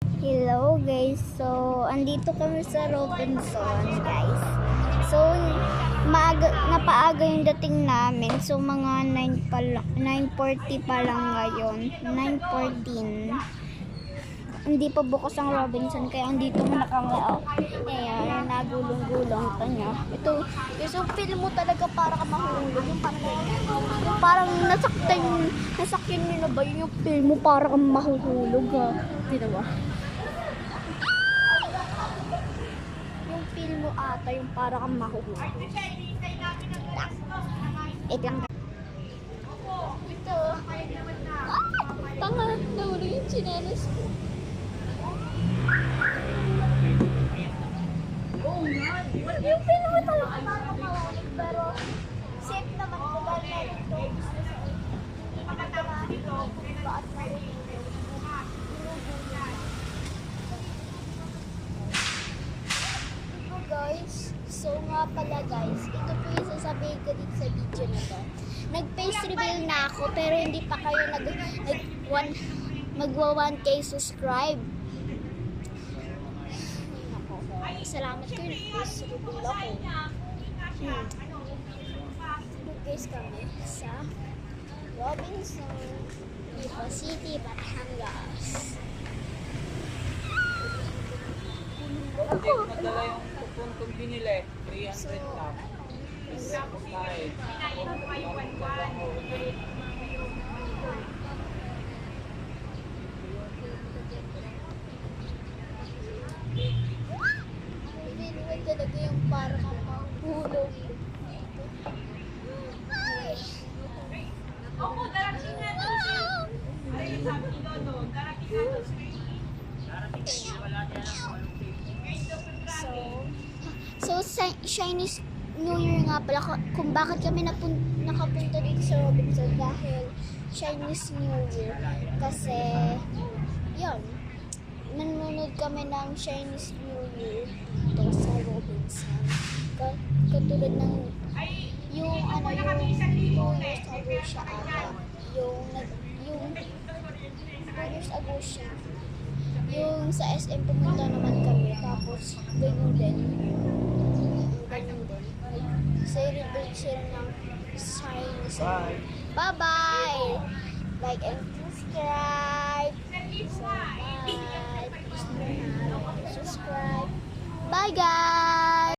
Hello guys, so andito kami sa Robinson guys. So napaaga yung dating namin. So mga 9 pa lang, 9:40 pa lang ngayon. 9:14. Hindi pa bukas ang Robinson kaya andito muna kami. Ayan, nagulong-gulong pa niya. Ito, yung feel mo talaga para ka mahulog. Yung parang nasakyan nyo na ba yung feel mo para ka mahuhulog ha. Hindi ba? Yung feel mo ata yung para kang mahuhulog. Wait lang. Ito. Tanga, nahulog yung chinelas ko. Yung feel mo talaga para kang mahulog pero safe naman ko dahil meron ito. Guys, so nga pala guys, ito po yung sasabihin ko dito sa video na to. Nag-face reveal na ako pero hindi pa kayo magwa 1k subscribe. Salamat ko yung face reveal ako. Guys kami sa Robinson, Lipa City, Batangas. Hindi ko madala yung pupuntong binili, 300 lang. Tapos kahit. Hindi naman talaga yung para kang mahulog. Opo, darating na to. Ay, sabi ni Dodo, darating na to. So Chinese New Year nga pala kung bakit kami nakapunta dito sa Robinson dahil Chinese New Year kasi yun nanonood kami ng Chinese New Year dito sa Robinson katulad ng yung 2 years ago siya ata yung 2 years ago siya yung sa SM pumunta naman kami tapos ganyan din celebrate sila ng Chinese. Bye bye, like and subscribe. Bye, subscribe. Bye guys.